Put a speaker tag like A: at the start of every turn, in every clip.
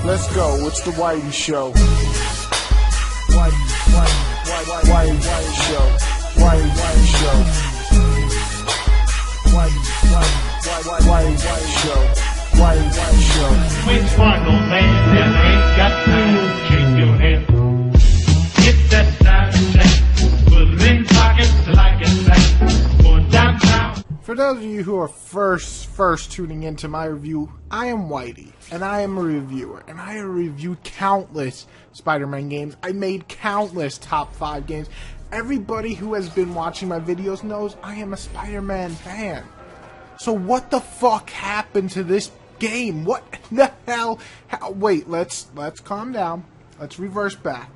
A: Let's go. It's the Whitey Show. Whitey Show. Whitey Show. Whitey Show. Whitey Show.
B: Which one, old man, that ain't got to shake your head? Get that soundtrack, put it in pockets like it's like going downtown.
A: For those of you who are first tuning into my review, I am Whitey, and I am a reviewer, and I have reviewed countless Spider-Man games. I made countless top 5 games. Everybody who has been watching my videos knows I am a Spider-Man fan. So what the fuck happened to this game? What the hell? Wait, let's calm down. Let's reverse back.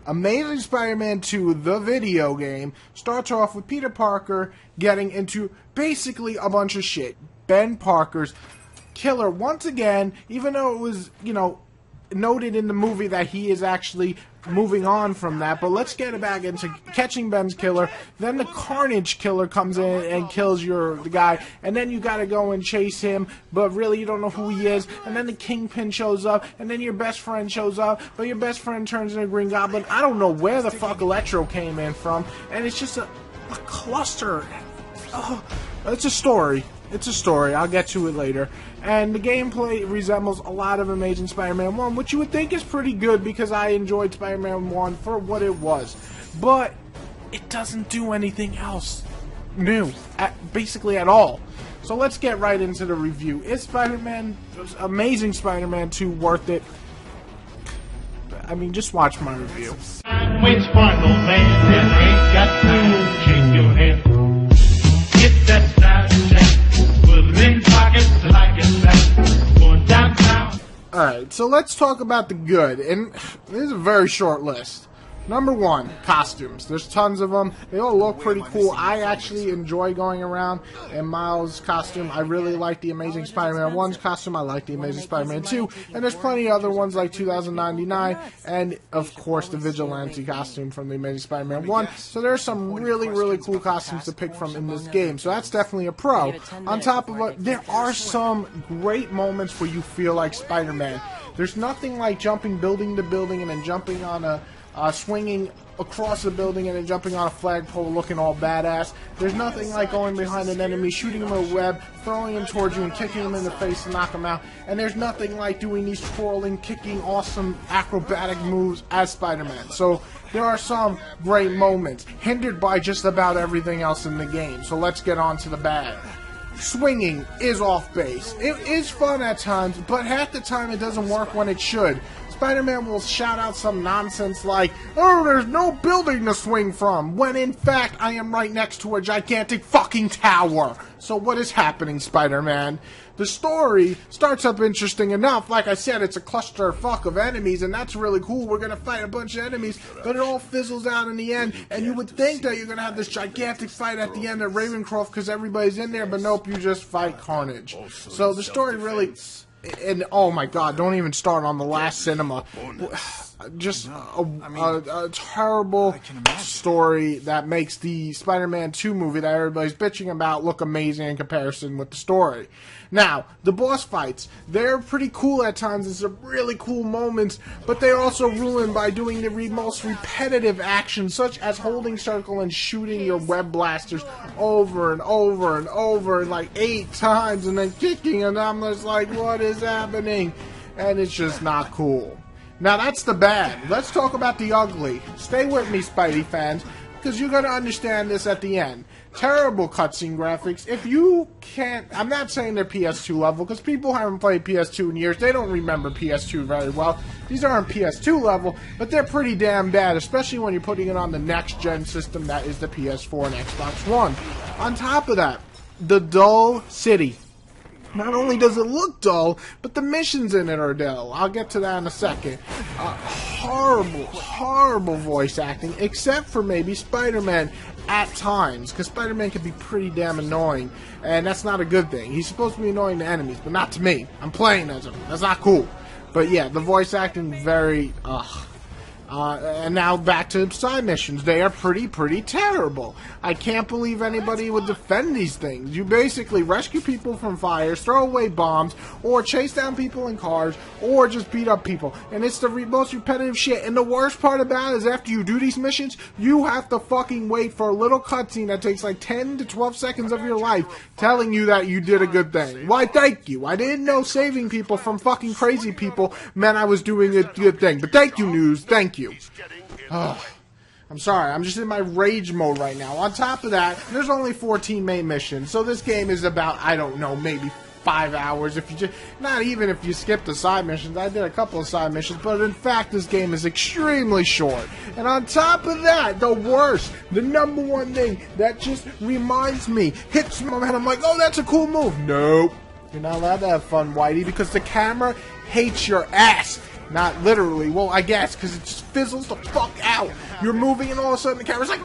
A: Amazing Spider-Man 2, the video game, starts off with Peter Parker getting into basically a bunch of shit. Ben Parker's killer once again, even though it was, noted in the movie that he is actually moving on from that, but let's get back into catching Ben's killer. Then the Carnage killer comes in and kills the guy, and then you gotta go and chase him, but really you don't know who he is, and then the Kingpin shows up, and then your best friend shows up, but your best friend turns into a Green Goblin. I don't know where the fuck Electro came in from, and it's just a cluster. Oh, it's a story. It's a story. I'll get to it later. And the gameplay resembles a lot of Amazing Spider-Man 1, which you would think is pretty good because I enjoyed Spider-Man 1 for what it was. But it doesn't do anything else new, basically at all. So let's get right into the review. Is Amazing Spider-Man 2 worth it? I mean, just watch my review.
B: Which one, old man, that ain't got to shake your head? Get that soundtrack.
A: Alright, so let's talk about the good, and this is a very short list. Number 1, costumes. There's tons of them. They all look pretty cool. I actually enjoy going around in Miles' costume. I really like the Amazing Spider-Man 1's costume. I like the Amazing Spider-Man 2. And there's plenty of other ones like 2099 and, of course, the Vigilante costume from the Amazing Spider-Man 1. So there's some really, really cool costumes to pick from in this game. So that's definitely a pro. On top of it, there are some great moments where you feel like Spider-Man. There's nothing like jumping building to building and then jumping on swinging across the building and then jumping on a flagpole looking all badass. There's nothing like going behind an enemy, shooting him a web, throwing him towards you and kicking him in the face to knock him out. And there's nothing like doing these twirling, kicking, awesome acrobatic moves as Spider-Man. So there are some great moments, hindered by just about everything else in the game. So let's get on to the bad. Swinging is off base. It is fun at times, but half the time it doesn't work when it should. Spider-Man will shout out some nonsense like, "Oh, there's no building to swing from," when in fact I am right next to a gigantic fucking tower. So what is happening, Spider-Man? The story starts up interesting enough. Like I said, it's a clusterfuck of enemies, and that's really cool. We're gonna fight a bunch of enemies, but it all fizzles out in the end, and you would think that you're gonna have this gigantic fight at the end of Ravencroft because everybody's in there, but nope, you just fight Carnage. So the story really... And oh my god, don't even start on the last cinema. Just a terrible story that makes the Spider-Man 2 movie that everybody's bitching about look amazing in comparison with the story. Now, the boss fights, they're pretty cool at times. There's some really cool moments, but they're also ruined by doing the most repetitive actions, such as holding circle and shooting your web blasters over and over and over, like 8 times, and then kicking, and I'm just like, what is happening? And it's just not cool. Now that's the bad. Let's talk about the ugly. Stay with me, Spidey fans, because you're going to understand this at the end. Terrible cutscene graphics. If you can't... I'm not saying they're PS2 level, because people haven't played PS2 in years. They don't remember PS2 very well. These aren't PS2 level, but they're pretty damn bad, especially when you're putting it on the next-gen system that is the PS4 and Xbox One. On top of that, the dull city. Not only does it look dull, but the missions in it are dull. I'll get to that in a second. Horrible voice acting, except for maybe Spider-Man at times, because Spider-Man can be pretty damn annoying, and that's not a good thing. He's supposed to be annoying to enemies, but not to me. I'm playing as him. That's not cool. But yeah, the voice acting very, And now back to side missions. They are pretty terrible. I can't believe anybody would defend these things. You basically rescue people from fires, throw away bombs, or chase down people in cars, or just beat up people. And it's the most repetitive shit. And the worst part about it is after you do these missions, you have to fucking wait for a little cutscene that takes like 10 to 12 seconds of your life telling you that you did a good thing. Why, thank you. I didn't know saving people from fucking crazy people meant I was doing a good thing. But thank you, news. Thank you. I'm sorry, I'm just in my rage mode right now. On top of that, there's only 14 main missions, so this game is about, I don't know, maybe 5 hours. If you just, not even if you skip the side missions. I did a couple of side missions, but in fact, this game is extremely short. And on top of that, the worst, the number one thing that just reminds me, hits me in my head, I'm like, oh, that's a cool move. Nope. You're not allowed to have fun, Whitey, because the camera hates your ass. Not literally, well, I guess, because it just fizzles the fuck out. You're moving and all of a sudden the camera's like,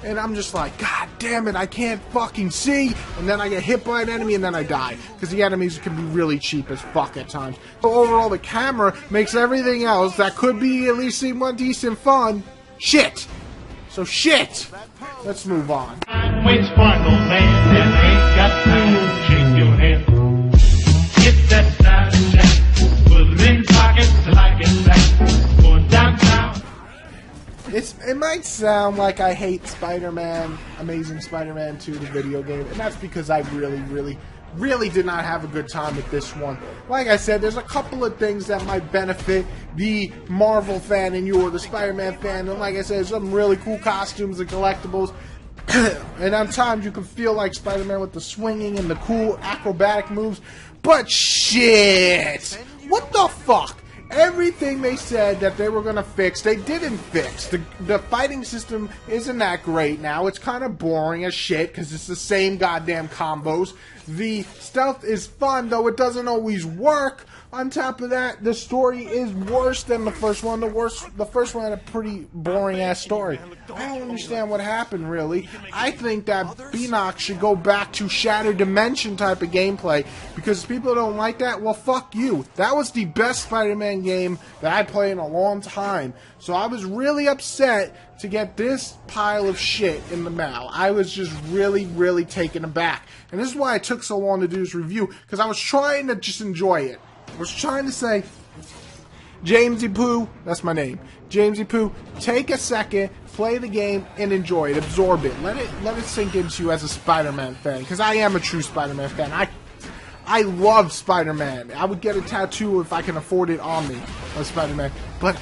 A: and I'm just like, God damn it, I can't fucking see. And then I get hit by an enemy and then I die. Because the enemies can be really cheap as fuck at times. So overall, the camera makes everything else that could be at least somewhat decent fun, shit. So shit. Let's move on.
B: Waits for no man that ain't got time to shake your head. Get that Snapchat, put it in pockets like it's that. Going downtown.
A: It might sound like I hate Spider-Man, Amazing Spider-Man 2, the video game, and that's because I really did not have a good time with this one. Like I said, there's a couple of things that might benefit the Marvel fan in you or the Spider-Man fan, and like I said, some really cool costumes and collectibles. And at times you can feel like Spider-Man with the swinging and the cool acrobatic moves, but shit! What the fuck? Everything they said that they were going to fix, they didn't fix. The fighting system isn't that great now. It's kind of boring as shit because it's the same goddamn combos. The stealth is fun, though it doesn't always work. On top of that, the story is worse than the first one. The first one had a pretty boring-ass story. I don't understand what happened, really. I think that Beanox should go back to Shattered Dimension type of gameplay, because people don't like that, well, fuck you. That was the best Spider-Man game that I played in a long time. So I was really upset to get this pile of shit in the mail. I was just really taken aback. And this is why it took so long to do this review, because I was trying to just enjoy it. I was trying to say, Jamesy Poo, that's my name. Jamesy Poo, take a second, play the game, and enjoy it. Absorb it. Let it sink into you as a Spider-Man fan, because I am a true Spider-Man fan. I love Spider-Man. I would get a tattoo if I can afford it on me of Spider-Man. But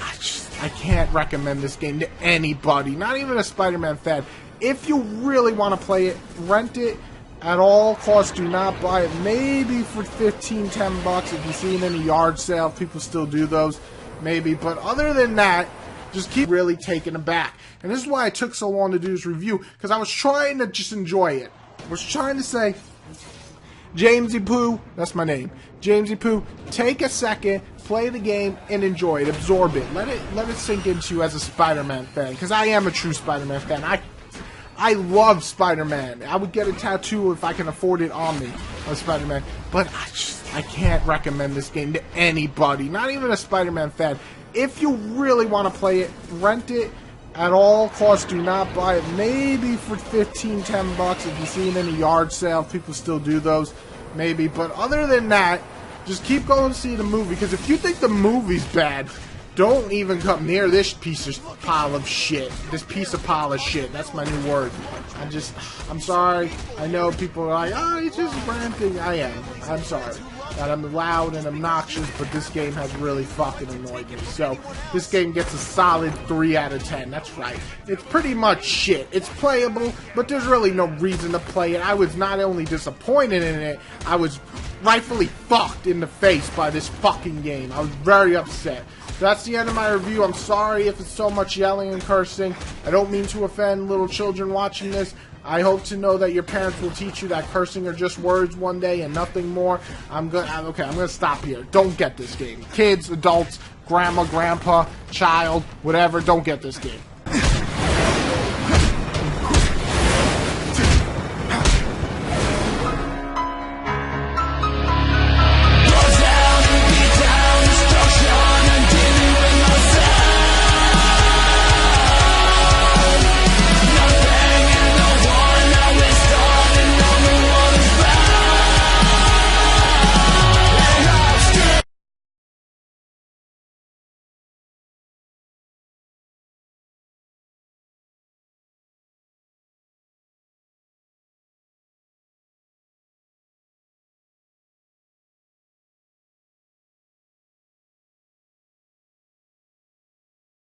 A: I can't recommend this game to anybody, not even a Spider-Man fan. If you really want to play it, rent it. At all costs, do not buy it. Maybe for 15, 10 bucks if you see it in a yard sale. People still do those. Maybe. But other than that, just keep really taken aback. And this is why it took so long to do this review, because I was trying to just enjoy it. I was trying to say, Jamesy Poo, that's my name. Jamesy Poo, take a second, play the game, and enjoy it. Absorb it. Let it sink into you as a Spider-Man fan, because I am a true Spider-Man fan. I love Spider-Man. I would get a tattoo if I can afford it on me of Spider-Man. But I can't recommend this game to anybody, not even a Spider-Man fan. If you really want to play it, rent it. At all costs, do not buy it. Maybe for 15, 10 bucks if you see it in a yard sale. People still do those. Maybe. But other than that, just keep going to see the movie. Because if you think the movie's bad, don't even come near this pile of shit. This piece of pile of shit. That's my new word. I'm sorry. I know people are like, oh, he's just ranting. I am. I'm sorry that I'm loud and obnoxious, but this game has really fucking annoyed me. So, this game gets a solid 3 out of 10. That's right. It's pretty much shit. It's playable, but there's really no reason to play it. I was not only disappointed in it, I was rightfully fucked in the face by this fucking game. I was very upset. That's the end of my review. I'm sorry if it's so much yelling and cursing. I don't mean to offend little children watching this. I hope to know that your parents will teach you that cursing are just words one day and nothing more. I'm gonna stop here. Don't get this game. Kids, adults, grandma, grandpa, child, whatever, don't get this game.